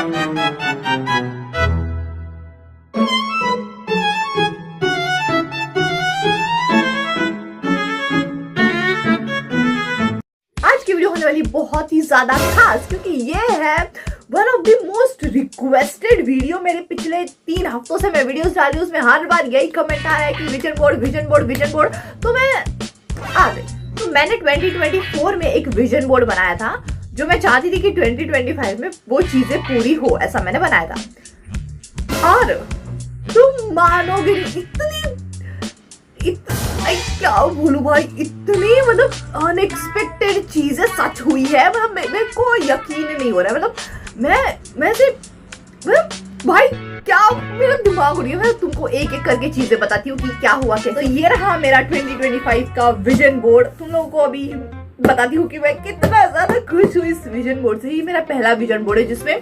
आज की वीडियो होने वाली बहुत ही ज्यादा खास, क्योंकि ये है one of the most requested video. मेरे पिछले 3 हफ्तों से मैं वीडियोस डाल रही हूँ, उसमें हर बार यही कमेंट आ रहा है कि vision board vision board vision board. तो मैं आ गई। तो मैंने 2024 में एक विजन बोर्ड बनाया था, जो मैं चाहती थी कि 2025 में वो चीजें पूरी हो, ऐसा मैंने बनाया था। और तुम मानोगे क्या बोलूं भाई, इतनी मतलब अनएक्सपेक्टेड चीजें सच हुई है। मतलब मेरे को यकीन नहीं हो रहा है। मतलब मैं सिर्फ भाई क्या मेरा दिमाग उड़ गया। मैं तुमको एक एक करके चीजें बताती हूँ कि क्या हुआ कैसे। तो ये रहा मेरा 2025 का विजन बोर्ड। तुम लोगों को अभी बताती हूँ कि मैं कितना ज्यादा खुश हूँ इस विजन बोर्ड से। ये मेरा पहला विजन बोर्ड है जिसमें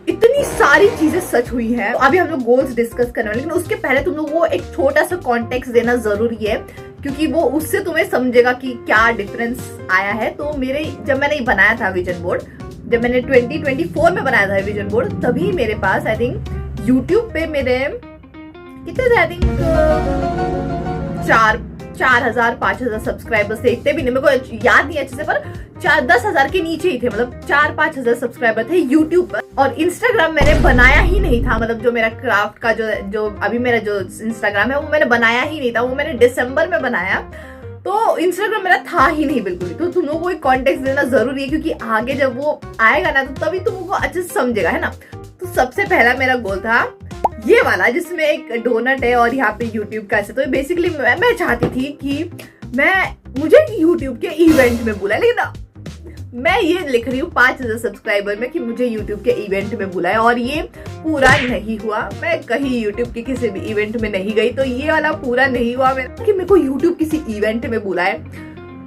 इतनी सारी चीजें सच हुई हैं। तो अभी हम लोग गोल्स डिस्कस करने वाले, लेकिन उसके पहले तुम लोगों को एक छोटा सा कॉन्टेक्स्ट देना जरूरी है, क्योंकि वो उससे तुम्हें समझेगा कि क्या डिफरेंस आया है। तो जब मैंने बनाया था विजन बोर्ड, जब मैंने 2024 में बनाया था विजन बोर्ड, तभी मेरे पास आई थिंक यूट्यूब पे मेरे कितने थे, आई थिंक 4,000 5,000 सब्सक्राइबर्स थे। इतने भी नहीं, मेरे को याद नहीं अच्छे से, पर 10,000 के नीचे ही थे। मतलब 4-5 हजार सब्सक्राइबर थे यूट्यूब पर। और इंस्टाग्राम मैंने बनाया ही नहीं था। मतलब जो मेरा क्राफ्ट का जो अभी मेरा जो इंस्टाग्राम है वो मैंने बनाया ही नहीं था। वो मैंने दिसंबर में बनाया, तो इंस्टाग्राम मेरा था ही नहीं बिल्कुल। तो तुम लोगों को एक कॉन्टेक्स्ट देना जरूरी है, क्योंकि आगे जब वो आएगा ना तो तभी तुमको अच्छे से समझेगा, है ना। तो सबसे पहला मेरा गोल था ये वाला, जिसमें एक डोनट है और यहाँ पे यूट्यूब का ऐसे। तो बेसिकली मैं चाहती थी कि मुझे यूट्यूब के इवेंट में बुलाए, लेकिन मैं ये लिख रही हूँ 5,000 सब्सक्राइबर में कि मुझे यूट्यूब के इवेंट में बुलाए, और ये पूरा नहीं हुआ। मैं कहीं यूट्यूब के किसी भी इवेंट में नहीं गई, तो ये वाला पूरा नहीं हुआ मेरा कि मेरे को यूट्यूब किसी इवेंट में बुलाए।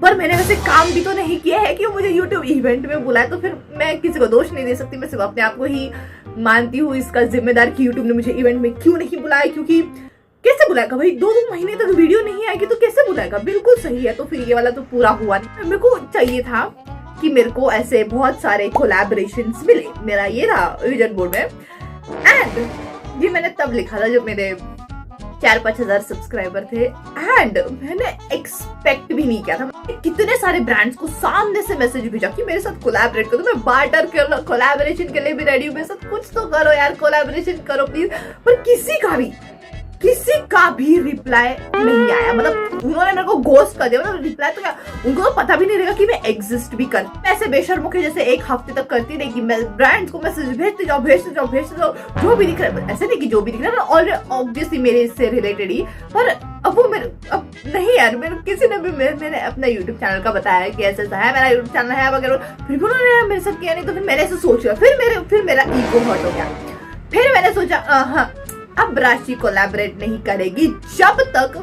पर मैंने वैसे काम भी तो नहीं किया है कि मुझे यूट्यूब इवेंट में बुलाए, तो फिर मैं किसी को दोष नहीं दे सकती। मैं सिर्फ अपने आप को ही मानती हूँ इसका जिम्मेदार कि यूट्यूब ने मुझे इवेंट में क्यों नहीं बुलाया। क्योंकि कैसे बुलाएगा भाई, 2 महीने तक वीडियो नहीं आएगी तो कैसे बुलाएगा। बिल्कुल सही है। तो फिर ये वाला तो पूरा हुआ नहीं। मेरे को चाहिए था कि मेरे को ऐसे बहुत सारे कोलैबोरेशंस मिले। मेरा ये रहा विजन बोर्ड में, एंड ये मैंने तब लिखा था जब मेरे 4-5 हजार सब्सक्राइबर थे। एंड मैंने एक्सपेक्ट भी नहीं किया था। कितने सारे ब्रांड्स को सामने से मैसेज भेजा कि मेरे साथ कोलैबोरेट करो। मैं बार्टर कोलैबोरेशन के लिए भी रेडी हूँ, मेरे साथ कुछ तो करो यार, कोलैबोरेशन करो प्लीज। पर किसी का भी रिप्लाई नहीं आया। मतलब उन्होंने मेरे को गोस्ट कर दिया। मतलब रिप्लाई तो क्या, उनको तो पता भी नहीं रहेगा कि मैं एग्जिस्ट भी कर। मैं ऐसे बेशर्मों के जैसे एक हफ्ते तक करती रही कि मैं ब्रांड्स को मैसेज भेजते जाओ, जो भी दिख रहा है। ऐसे नहीं कि जो भी दिख रहा है ऑलरेडी ऑब्वियसली मेरे इससे रिलेटेड ही। पर अब नहीं यार, मेरे किसी ने भी मैंने अपना यूट्यूब चैनल का बताया कि ऐसा है मेरा यूट्यूब चैनल है वगैरह, फिर भी उन्होंने मेरे साथ किया नहीं। तो फिर मैंने ऐसे सोचा, फिर मेरा ईगो हर्ट हो गया। फिर मैंने सोचा अब राशि कोलैबोरेट नहीं करेगी जब तक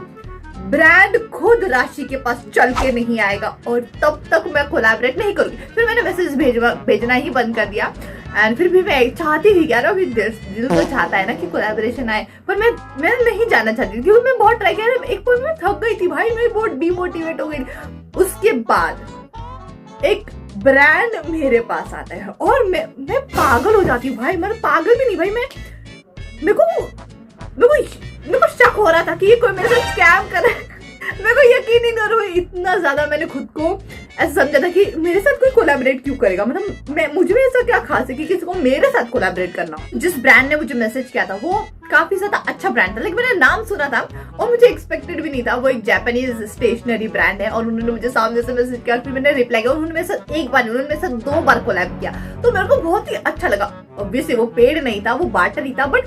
ब्रांड खुद राशि के पास चल के नहीं आएगा, और तब तक मैं कोलैबोरेट नहीं करूंगी। फिर मैंने मैसेज भेजना ही बंद कर दिया। एंड फिर भी मैं चाहती थी यार, अभी दिल तो चाहता है ना कि कोलैबोरेशन आए, पर मैं नहीं जाना चाहती थी, क्योंकि मैं बहुत ट्राई किया। एक पॉइंट में थक गई थी भाई, मैं बहुत डिमोटिवेट हो गई। उसके बाद एक ब्रांड मेरे पास आता है और मैं पागल हो जाती हूँ भाई। मैं पागल भी नहीं भाई, मेरे को शक हो रहा था कि ये कोई मेरे साथ स्कैम कर रहा है। मेरे को यकीन ही नहीं हो रहा। इतना ज्यादा मैंने खुद को ऐसा समझा था कि मेरे साथ कोई कोलैबोरेट क्यों करेगा। मतलब मुझे ऐसा क्या खास है कि किसी को मेरे साथ कोलैबोरेट करना। जिस ब्रांड ने मुझे मैसेज किया था वो काफी ज्यादा अच्छा ब्रांड था, लेकिन मैंने नाम सुना था और मुझे एक्सपेक्टेड भी नहीं था। वो एक जापानीज स्टेशनरी ब्रांड है, और उन्होंने मुझे सामने से मैसेज किया, फिर मैंने रिप्लाई किया। उन्होंने मेरे साथ एक बार, उन्होंने मेरे साथ 2 बार कोलैब किया, तो मेरे को बहुत ही अच्छा लगा। ऑब्वियसली वो पेड नहीं था, वो बार्टर ही था, बट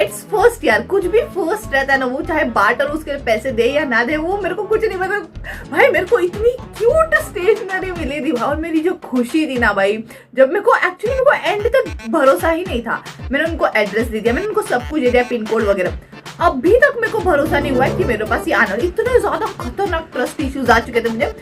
इट्स फर्स्ट यार। कुछ भी फर्स्ट रहता है ना, वो चाहे बार्टर उसके पैसे दे या ना दे, वो मेरे को कुछ नहीं। मतलब भाई मेरे को इतनी क्यूट स्टेशनरी मिली थी भाई, और मेरी जो खुशी थी ना भाई, जब मेरे को एंड तक भरोसा ही नहीं था। मैंने उनको एड्रेस दे दिया, मैंने उनको सब कुछ दे दिया, पिन कोड वगैरह। अभी तक मेरे को भरोसा नहीं हुआ है कि मेरे पास ये आना। इतने ज्यादा खतरनाक ट्रस्ट इश्यूज आ चुके थे मुझे।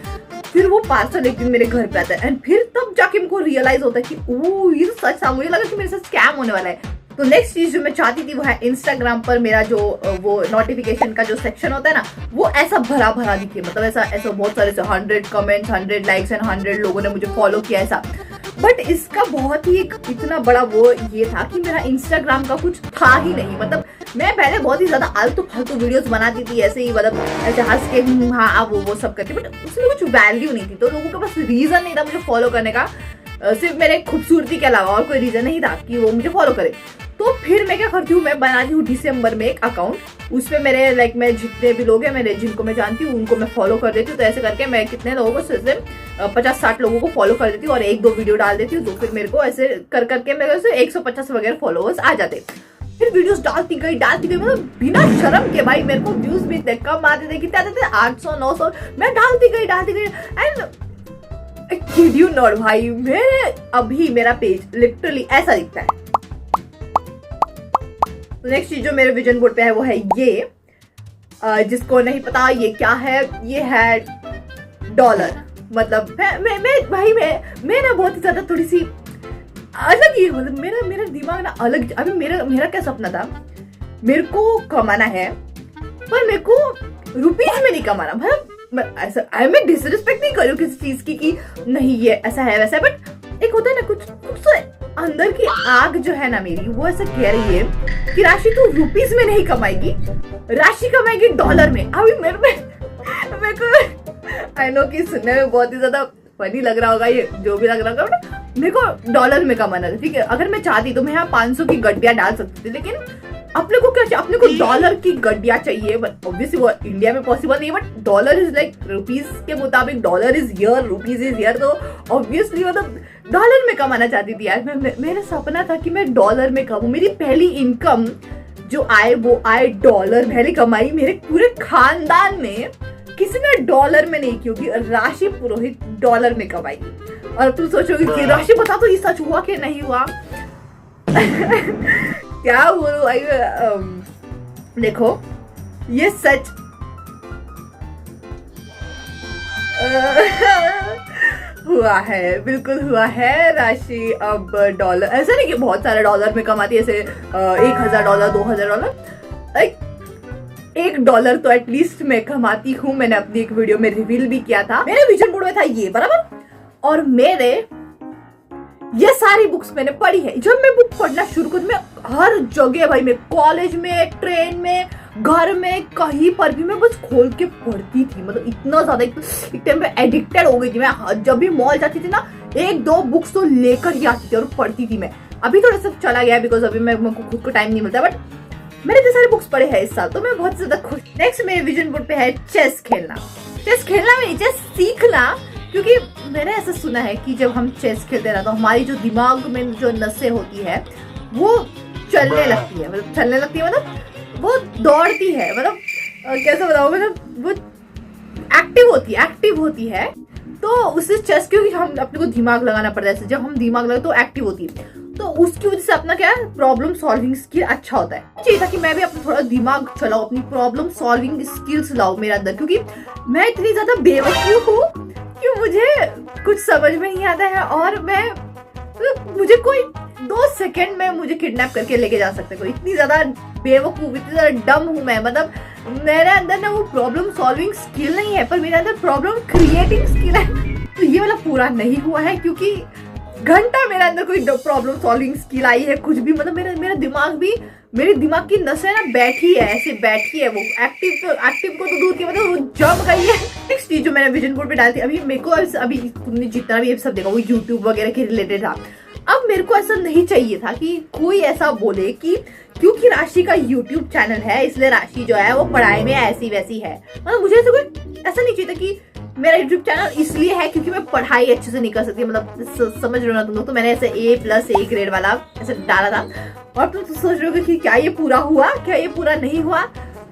फिर वो पार्सल एक दिन मेरे घर पे आता है, एंड फिर तब जाके मुझको रियलाइज होता है कि ओह ये तो सच था। मुझे लगा कि मेरे साथ स्कैम होने वाला है। तो नेक्स्ट चीज जो मैं चाहती थी वो है इंस्टाग्राम पर मेरा जो वो नोटिफिकेशन का जो सेक्शन होता है ना, वो ऐसा भरा भरा दिखे। मतलब ऐसा बहुत सारे 100 कमेंट्स, 100 लाइक्स एंड 100 लोगों ने मुझे फॉलो किया। ऐसा बट इसका बहुत ही इतना बड़ा वो ये था कि मेरा इंस्टाग्राम का कुछ था ही नहीं। मतलब मैं पहले बहुत ही ज्यादा आलतू फालतू वीडियोस बनाती थी, ऐसे ही मतलब ऐसे हंस के हाँ वो सब करती, बट उसमें कुछ वैल्यू नहीं थी। तो लोगों के पास रीजन नहीं था मुझे फॉलो करने का, सिर्फ मेरे खूबसूरती के अलावा और कोई रीजन नहीं था कि वो मुझे फॉलो करे। तो फिर मैं क्या करती हूँ, मैं बनाती हूँ दिसंबर में एक अकाउंट, उसमें मेरे लाइक मैं जितने भी लोग हैं मेरे जिनको मैं जानती हूँ उनको मैं फॉलो कर देती हूँ। तो ऐसे करके मैं कितने लोगों को सिर्फ 50-60 लोगों को फॉलो कर देती हूँ और 1-2 वीडियो डाल देती हूँ। तो फिर मेरे को ऐसे कर करके मेरे से 150 वगैरह फॉलोअर्स आ जाते। फिर वीडियोस डालती गई मतलब बिना शर्म के भाई। मेरे को व्यूज भी कम आते थे, कितने आते थे 800-900। मैं डालती गई एंड किड यू नॉट भाई, मेरा पेज लिटरली ऐसा दिखता है। नेक्स्ट चीज जो मेरे विजन बोर्ड पे है वो है ये, जिसको नहीं पता ये क्या है, ये है डॉलर। मतलब मैं ना बहुत ज्यादा थोड़ी सी अलग ही, मतलब मेरा दिमाग ना अलग। अभी मेरा क्या सपना था, मेरे को कमाना है पर मेरे को रुपीज में नहीं कमाना। मतलब ऐसा मैं डिसरिस्पेक्ट नहीं कर रही हूँ किसी चीज की कि नहीं ये ऐसा है वैसा है, बट एक होता है ना कुछ अंदर की आग जो है ना मेरी, वो ऐसा कह रही है कि राशि तू रुपीस में नहीं कमाएगी, राशि कमाएगी डॉलर में। अभी मेरे को आई नो कि सुनने में बहुत ही ज्यादा फनी लग रहा होगा, ये जो भी लग रहा होगा, बट मेरे को डॉलर में कमाना था। ठीक है, अगर मैं चाहती तो मैं यहाँ 500 की गड्डियां डाल सकती थी, लेकिन अपने को क्या चाहिए, अपने को डॉलर की गड्डियां चाहिए। बट ऑब्वियसली वो इंडिया में पॉसिबल नहीं है, but dollar is like rupees के मुताबिक dollar is here, rupees is here. तो ऑब्वियसली मतलब डॉलर में कमाना चाहती थी यार। मेरा सपना था कि मैं डॉलर में कमाऊं। मेरी पहली इनकम जो आए वो आए डॉलर, पहले कमाई मेरे पूरे खानदान में किसी ने डॉलर में नहीं, क्योंकि राशि पुरोहित डॉलर में कमाएगी। और तुम सोचोगे कि राशि बता तो ये सच हुआ कि नहीं हुआ। क्या बोलूं, देखो ये सच हुआ है, बिल्कुल हुआ है। राशि अब डॉलर, ऐसा नहीं कि बहुत सारे डॉलर में कमाती है, ऐसे $1000 $2000, लाइक $1 तो एटलीस्ट मैं कमाती हूँ। मैंने अपनी एक वीडियो में रिवील भी किया था। मेरे विजन बोर्ड में था ये बराबर, और मेरे ये सारी बुक्स मैंने पढ़ी है। जब मैं बुक पढ़ना शुरू कर, मैं हर जगह भाई, मैं कॉलेज में, ट्रेन में, घर में, कहीं पर भी मैं बस खोल के पढ़ती थी। मतलब इतना ज्यादा एक टाइम पे एडिक्टेड हो गई थी मैं। जब भी मॉल जाती थी ना 1-2 बुक्स तो लेकर ही आती थी और पढ़ती थी मैं। अभी थोड़ा सा चला गया बिकॉज अभी मेरे को खुद को टाइम नहीं मिलता, बट मैंने इतने सारे बुक्स पढ़े हैं इस साल, तो मैं बहुत ज्यादा खुश। नेक्स्ट मेरे विजन बोर्ड पे है चेस खेलना नहीं, चेस सीखना। क्योंकि मैंने ऐसा सुना है कि जब हम चेस खेलते ना तो हमारी जो दिमाग में जो नसें होती है वो चलने लगती है, मतलब वो दौड़ती है, मतलब कैसे बताऊं, मतलब वो एक्टिव होती है। तो उससे चेस, क्योंकि हम अपने को दिमाग लगाना पड़ता है, जब हम दिमाग लगाते तो एक्टिव होती है, तो उसकी वजह से अपना क्या है, प्रॉब्लम सॉल्विंग स्किल अच्छा होता है। चाहिए था कि मैं भी अपना थोड़ा दिमाग चलाऊं, अपनी प्रॉब्लम सॉल्विंग स्किल्स लाऊं मेरे अंदर, क्योंकि मैं इतनी ज्यादा बेवकूफ हूँ कि मुझे कुछ समझ में नहीं आता है, और मुझे कोई 2 सेकंड में मुझे किडनैप करके लेके जा सकते हैं। इतनी ज्यादा बेवकूफ, इतनी ज्यादा डम हूं मैं। मतलब मेरे अंदर ना वो प्रॉब्लम सॉल्विंग स्किल नहीं है, पर मेरे अंदर प्रॉब्लम क्रिएटिंग स्किल है। तो ये वाला पूरा नहीं हुआ है, क्योंकि घंटा मेरे अंदर कोई प्रॉब्लम सॉल्विंग स्किल आई है कुछ भी, मतलब मेरा दिमाग भी, मेरे दिमाग की नसें ना बैठी है वो एक्टिव को तो दूर की, मतलब वो जम गई है। नेक्स्ट चीज जो मैंने विजन बोर्ड पे डाली थी, अभी मेरे को अभी तुमने जितना भी ये सब देखा वो यूट्यूब वगैरह के रिलेटेड था। अब मेरे को ऐसा नहीं चाहिए था कि कोई ऐसा बोले कि क्योंकि राशि का यूट्यूब चैनल है इसलिए राशि जो है वो पढ़ाई में ऐसी वैसी है। मतलब मुझे ऐसा कोई ऐसा नहीं चाहिए था कि मेरा यूट्यूब चैनल इसलिए है क्योंकि मैं पढ़ाई अच्छे से नहीं कर सकती। मतलब समझ रहे हो ना तुम लोग, तो मैंने ऐसे A+A ग्रेड वाला ऐसे डाला था, और तुम सोच रहे हो कि क्या ये पूरा हुआ, क्या ये पूरा नहीं हुआ।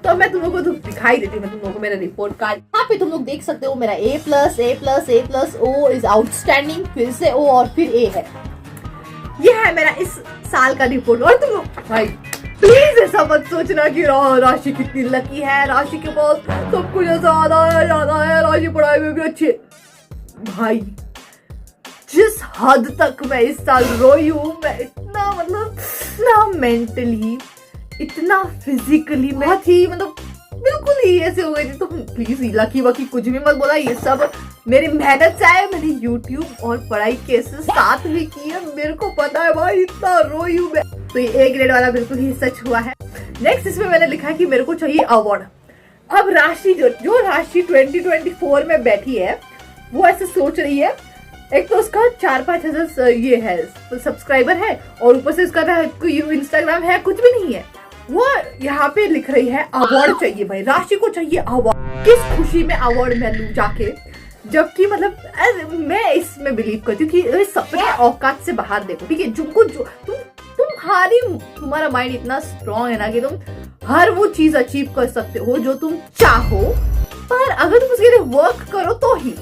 तो मैं तुम लोगों को दिखाई देती हूँ, मैं तुम लोगों को मेरा रिपोर्ट कार्ड यहाँ पे तुम लोग देख सकते हो। मेरा A+A+A+ O इज आउटस्टैंडिंग, फिर से O और फिर A है। ये है मेरा इस साल का रिपोर्ट। और तुम लोग भाई प्लीज ऐसा मत सोचना कि राशि कितनी लकी है, राशि के पास सब कुछ ज्यादा है, राशि पढ़ाई में भी अच्छी है। भाई जिस हद तक मैं इस साल रोई हूँ, मैं इतना मतलब इतना मेंटली, इतना फिजिकली, बहुत ही मतलब बिल्कुल ही ऐसे हो गई थी। तो प्लीज लकी वकी कुछ भी मत बोला, ये सब मेरी मेहनत से आए, मैंने YouTube और पढ़ाई कैसे साथ में की है मेरे को पता है भाई, इतना रोई हूँ मैं। तो ये A ग्रेड वाला बिल्कुल ही सच हुआ है। नेक्स्ट इसमें मैंने लिखा है कि मेरे को चाहिए अवार्ड। अब राशि जो राशि 2024 में बैठी है वो ऐसे सोच रही है, एक तो उसका 4-5 हजार ये है सब्सक्राइबर है, और ऊपर से उसका इंस्टाग्राम है, कुछ भी नहीं है। वो यहाँ पे लिख रही है अवार्ड चाहिए भाई, राशि को चाहिए अवार्ड। किस खुशी में अवार्ड मैं लूं जाके, जबकि मतलब मैं इसमें बिलीव करती हूँ कि सपने औकात से बाहर देखो, ठीक है। तुम्हारा माइंड इतना स्ट्रॉन्ग है ना कि तुम हर वो चीज अचीव कर सकते हो जो तुम चाहो, पर अगर तुम उसके लिए वर्क करो तो ही।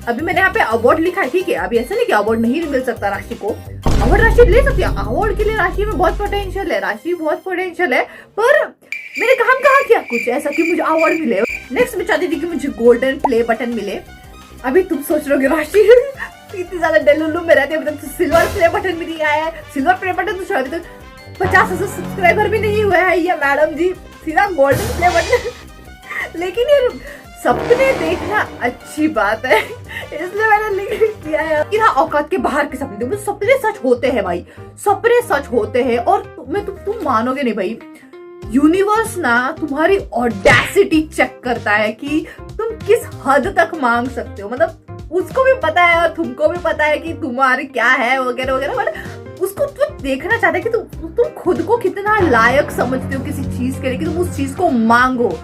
अभी मैंने यहाँ पे अवार्ड लिखा है, ठीक है। अभी ऐसा नहीं कि अवार्ड नहीं मिल सकता राशि को, अवार्ड राशि ले सकती है। अवार्ड के लिए राशि में बहुत पोटेंशियल है, राशि बहुत पोटेंशियल है, पर मैंने काम कहा क्या कुछ ऐसा कि मुझे अवार्ड मिले। नेक्स्ट मैं चाहती थी कि मुझे गोल्डन प्ले बटन मिले। अभी तुम सोच रहे हो राशि इतनी ज्यादा डेलुलू में रहते हैं, तो सिल्वर प्ले बटन भी नहीं आया है। सिल्वर प्ले बटन तो अभी तक 50,000 सब्सक्राइबर भी नहीं हुआ है ये मैडम जी, सीधा गोल्डन प्ले बटन। लेकिन ये सपने देखना अच्छी बात है, इसलिए मैंने लिख दिया है कि हाँ औकात के बाहर के सपने देखो। सपने सच होते हैं भाई, सपने सच होते हैं। और तुम मानोगे नहीं भाई, यूनिवर्स ना तुम्हारी ऑडेसिटी चेक करता है कि तुम किस हद तक मांग सकते हो। मतलब उसको भी पता है और तुमको भी पता है कि तुम्हारी क्या है वगैरह वगैरह, मतलब उसको तुम देखना चाहते हैं कि तुम खुद को कितना लायक समझते हो किसी चीज के लिए कि तुम उस चीज को मांगो।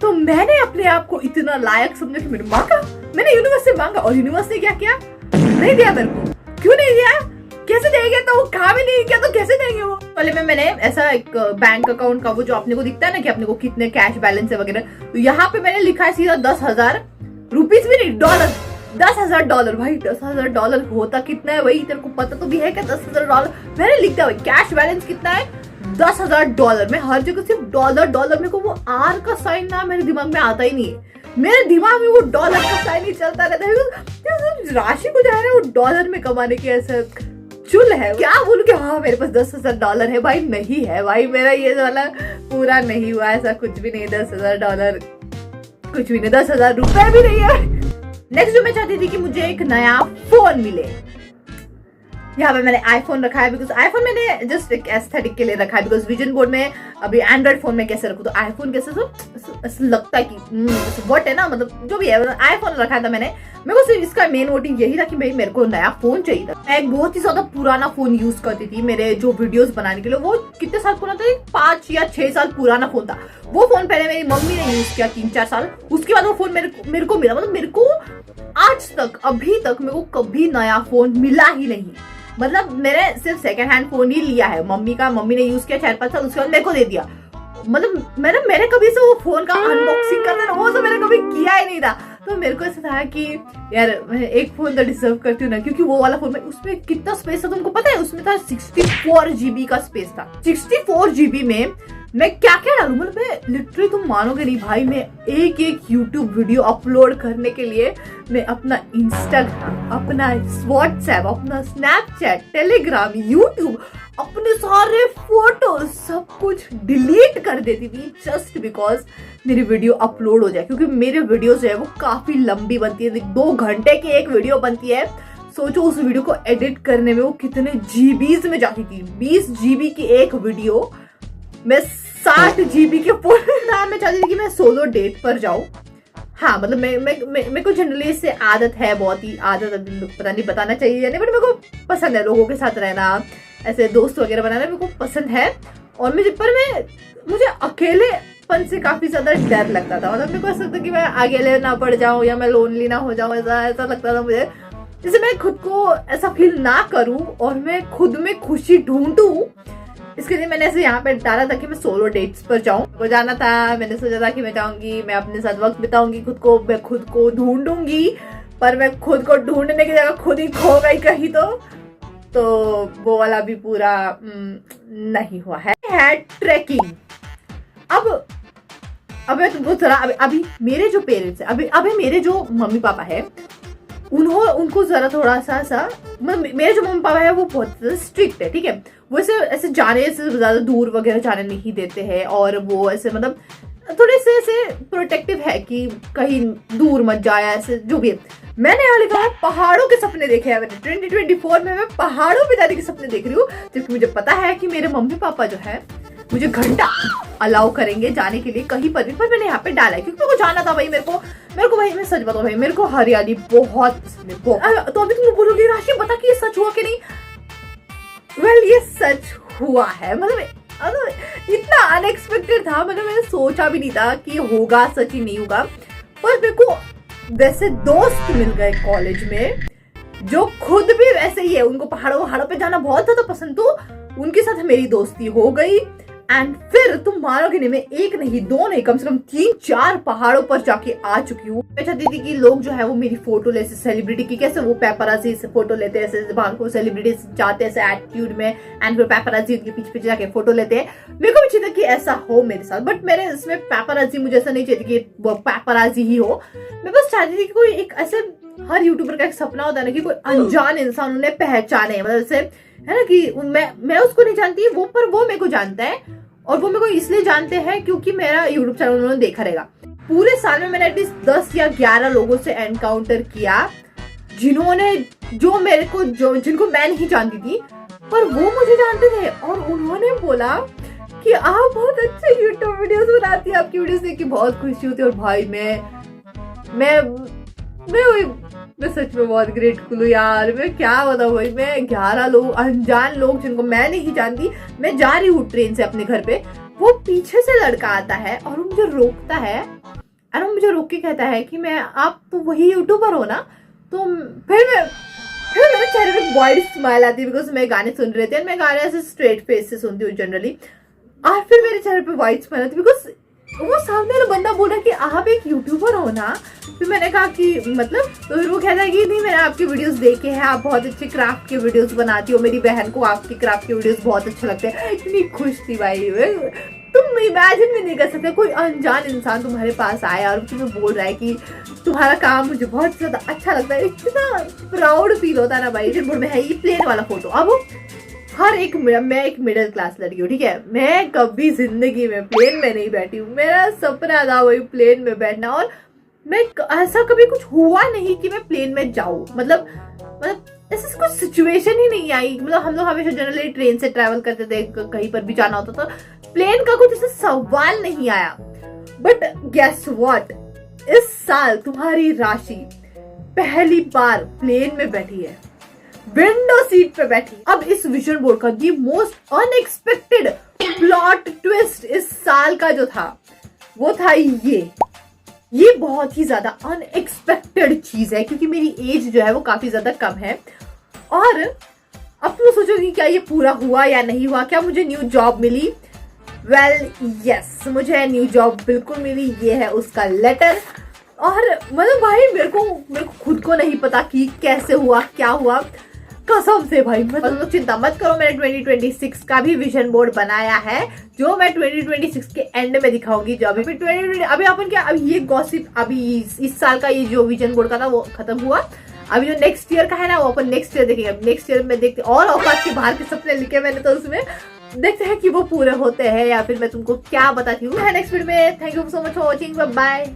तो मैंने अपने आप को इतना लायक समझा कि मैंने मांगा, मैंने यूनिवर्स से मांगा, और यूनिवर्स ने क्या किया, नहीं दिया मेरे को। क्यों नहीं दिया, कैसे देंगे, तो वो कहा भी नहीं किया तो कैसे देंगे वो। पहले में मैंने ऐसा एक बैंक अकाउंट का वो जो अपने को दिखता है ना कि अपने को कितने कैश बैलेंस है वगैरह, तो यहाँ पे मैंने लिखा है सीधा 10,000 रुपीज भी नहीं, डॉलर, $10,000 भाई। $10,000 होता कितना है भाई, तेरे को पता तो भी है क्या $10,000। मैंने लिख दिया भाई कैश बैलेंस कितना है, $10,000। मैं हर जगह सिर्फ डॉलर, मेरे को वो आर का साइन ना मेरे दिमाग में आता ही नहीं है, मेरे दिमाग में वो डॉलर का साइन ही चलता रहता है। राशि को जो है ना वो डॉलर में कमाने की ऐसा चुल है, क्या बोलूं कि हाँ मेरे पास $10,000 है भाई, नहीं है भाई, मेरा ये वाला पूरा नहीं हुआ, ऐसा कुछ भी नहीं। $10,000 कुछ भी नहीं, 10,000 रुपए भी नहीं है। नेक्स्ट जो मैं चाहती थी कि मुझे एक नया फोन मिले, यहाँ पे मैंने आईफोन रखा है, बिकॉज आईफोन मैंने जस्ट एक एस्थेटिक के लिए रखा है, बिकॉज विजन बोर्ड में अभी एंड्रॉइड फोन में कैसे रखूँ, तो आईफोन कैसे ऐसा लगता है कि वट है ना, मतलब जो भी है, आईफोन रखा था मैंने। मेरे को सिर्फ इसका मेन मोटिव यही था कि भाई मेरे को नया फोन चाहिए था। मैं एक बहुत ही ज्यादा पुराना फोन यूज करती थी मेरे जो वीडियोस बनाने के लिए, वो कितने साल पुराना था, 5 या 6 साल पुराना फोन था। वो फोन पहले मेरी मम्मी ने यूज किया 3-4 साल, उसके बाद वो फोन मेरे को मिला। मतलब मेरे को आज तक अभी तक मेरे को कभी नया फोन मिला ही नहीं। मतलब मैंने सिर्फ सेकंड हैंड फोन ही लिया है, मम्मी ने यूज किया 4-5 साल, उसके बाद मेरे को दे दिया। मतलब मैंने कभी से वो फोन का अनबॉक्सिंग करना वो तो मैंने कभी किया ही नहीं था। तो मेरे को ऐसा था कि यार मैं एक फोन तो डिजर्व करती हूँ ना, क्योंकि वो वाला फोन में उसमें कितना स्पेस था तुमको पता है, उसमें था 64 GB का स्पेस था। 64 GB में मैं क्या क्या डालूं, मतलब मैं लिटरली तुम मानोगे नहीं भाई, मैं एक YouTube वीडियो अपलोड करने के लिए मैं अपना इंस्टाग्राम, अपना व्हाट्सएप, अपना स्नैपचैट, टेलीग्राम, यूट्यूब, अपने सारे फोटो सब कुछ डिलीट कर देती थी जस्ट बिकॉज मेरी वीडियो अपलोड हो जाए। क्योंकि मेरे वीडियो जो है वो काफी लंबी बनती है, 2 घंटे की एक वीडियो बनती है। सोचो उस वीडियो को एडिट करने में वो कितने जीबीज में जाती थी। 20 GB की एक वीडियो मैं 60 GB के फोन मैं चाहती थी कि मैं सोलो डेट पर जाऊं। हाँ मतलब मेरे को जनरली इससे आदत है, बहुत ही आदत, पता नहीं बताना चाहिए या नहीं, बट मेरे को पसंद है लोगों के साथ रहना, ऐसे दोस्त वगैरह बनाना मेरे को पसंद है। और मुझे अकेलेपन से काफी ज्यादा डर लगता था। मतलब मेरे को ऐसा लगता कि मैं अकेले ना पड़ जाऊं या मैं लोनली ना हो जाऊं, ऐसा लगता था मुझे। जैसे मैं खुद को ऐसा फील ना करूं और मैं खुद में खुशी ढूंढूं, इसके लिए मैंने ऐसे यहाँ पे डाला था कि मैं सोलो डेट्स पर जाऊं। वो जाना था, मैंने सोचा था कि मैं जाऊंगी, मैं अपने साथ वक्त बिताऊंगी, मैं खुद को ढूंढूंगी, पर मैं खुद को ढूंढने की जगह खुद ही खो गई कहीं तो वो वाला भी पूरा नहीं हुआ है। ट्रैकिंग। अब मैं तुमको जरा अभी मेरे जो पेरेंट्स है, अभी मेरे जो मम्मी पापा है उनको जरा थोड़ा सा मेरे जो मम्मी पापा है वो बहुत स्ट्रिक्ट है, ठीक है। वो ऐसे जाने से ज्यादा दूर वगैरह जाने नहीं देते हैं, और वो ऐसे मतलब थोड़े से ऐसे प्रोटेक्टिव है कि कहीं दूर मत जाए, ऐसे जो भी है। मैंने यहाँ लिखा है पहाड़ों के सपने देखे हैं मैंने। 2024 में मैं पहाड़ों पे जाने के सपने देख रही हूँ, क्योंकि मुझे पता है कि मेरे मम्मी पापा जो है मुझे घंटा अलाउ करेंगे जाने के लिए कहीं पर भी। पर मैंने यहाँ पे डाला है क्योंकि मेरे को जाना था भाई। मेरे को भाई, मैं सच बताऊँ भाई, मेरे को हरियाली बहुत पसंद है। तो अभी तुम बोलोगे राशि बता कि ये सच हुआ कि नहीं। वेल, ये सच हुआ है। मतलब इतना अनएक्सपेक्टेड था, मतलब मैंने सोचा भी नहीं था कि होगा, सच ही नहीं होगा। पर मेरे को वैसे दोस्त मिल गए कॉलेज में जो खुद भी वैसे ही है, उनको पहाड़ों पे जाना बहुत ज्यादा पसंद, तो उनके साथ मेरी दोस्ती हो गई। एंड फिर तुम मानोगे नहीं, मैं एक नहीं, दो नहीं, कम से कम 3-4 पहाड़ों पर जाके आ चुकी हूँ। मैं चाहती थी कि लोग जो है वो मेरी फोटो ले, सेलिब्रिटी की कैसे वो पेपराजी से फोटो लेते हैं, ऐसे बाहर को सेलिब्रिटी जाते हैं एटीट्यूड में, एंड फिर पेपराजी उनके पीछे पीछे जाके फोटो लेते हैं। मेरे को भी चाहिए था कि ऐसा हो मेरे साथ, बट मेरे इसमें पेपराजी मुझे ऐसा नहीं चाहिए कि वो पेपराजी ही हो। मैं बस चाहती थी कि कोई एक ऐसे, हर यूट्यूबर का एक सपना होता है ना कि कोई अनजान इंसान उन्हें पहचाने, मतलब जैसे है ना कि मैं उसको नहीं जानती वो, पर वो मेरे को जानता है। और वो मेरे को इसलिए जानते हैं क्योंकि मेरा यूट्यूब चैनल उन्होंने देखा रहेगा। पूरे साल में मैंने एटलीस्ट 10 या 11 लोगों से एनकाउंटर किया जिन्होंने जिनको मैं नहीं जानती थी, पर वो मुझे जानते थे। और उन्होंने बोला कि आप बहुत अच्छे यूट्यूब वीडियोस बनाती है, आपकी वीडियोस देख के बहुत खुशी होती है। और भाई मैं सच में बहुत ग्रेटफुल हूँ यार। मैं क्या बताऊँ भाई, मैं 11 लोग, अनजान लोग जिनको मैं नहीं जानती, मैं जा रही हूँ ट्रेन से अपने घर पे, वो पीछे से लड़का आता है और वो मुझे रोकता है, और वो मुझे रोक के कहता है कि आप तो वही यूट्यूबर हो ना। तो फिर मेरे चेहरे पे वाइड स्माइल आती है, बिकॉज मैं गाने सुन रहे थे, मैं गाने ऐसे स्ट्रेट फेस से सुनती हूँ जनरली। और फिर मेरे चेहरे पे वाइड स्माइल आती है बिकॉज वो सामने वाला बंदा बोला कि आप एक यूट्यूबर हो ना। फिर मैंने कहा कि मतलब, तो फिर वो कहता है कि नहीं, मैंने आपके वीडियोस देखे हैं, आप बहुत अच्छे क्राफ्ट के वीडियोस बनाती हो, मेरी बहन को आपके क्राफ्ट के वीडियोस बहुत अच्छे लगते हैं। इतनी खुश थी भाई, तुम इमेजिन भी नहीं कर सकते कोई अनजान इंसान तुम्हारे पास आया और तुम्हें बोल रहा है कि तुम्हारा काम मुझे बहुत ज्यादा अच्छा लगता है। इतना प्राउड फील होता है ना भाई। फिर में है ये प्लेन वाला फोटो। अब मैं एक मिडिल क्लास लड़की हूँ, ठीक है, मैं कभी जिंदगी में प्लेन में नहीं बैठी हूँ। मेरा सपना था वही प्लेन में बैठना, और मैं ऐसा कभी कुछ हुआ नहीं कि मैं प्लेन में जाऊँ। मतलब ऐसा कुछ सिचुएशन ही नहीं आई। मतलब हम लोग हमेशा जनरली ट्रेन से ट्रैवल करते थे, कहीं पर भी जाना होता था, प्लेन का कुछ ऐसा सवाल नहीं आया। बट गेस व्हाट, इस साल तुम्हारी राशि पहली बार प्लेन में बैठी है, विंडो सीट पे बैठी। अब इस विजन बोर्ड का the most unexpected plot twist इस साल का जो था वो था ये बहुत ही ज्यादा अनएक्सपेक्टेड चीज है, क्योंकि मेरी एज जो है वो काफी ज्यादा कम है। और अब तुम सोचोगे क्या ये पूरा हुआ या नहीं हुआ, क्या मुझे न्यू जॉब मिली? वेल यस, मुझे न्यू जॉब बिल्कुल मिली। ये है उसका लेटर। और मतलब भाई मेरे को खुद को नहीं पता कि कैसे हुआ, क्या हुआ, कसम से भाई। मतलब चिंता मत करो, मैंने 2026 का भी विजन बोर्ड बनाया है, जो मैं 2026 के एंड में दिखाऊंगी। जो अभी अपन क्या, अभी ये गॉसिप, अभी इस साल का ये जो विजन बोर्ड का था वो खत्म हुआ। अभी जो नेक्स्ट ईयर का है ना, वो अपन नेक्स्ट ईयर देखेंगे। नेक्स्ट ईयर में देखते, और औकात के बाहर के सपने लिखे मैंने, तो उसमें देखते हैं कि वो पूरे होते हैं या फिर मैं तुमको क्या बताती हूँ नेक्स्ट वीडियो में। Thank you so much for watching, bye bye.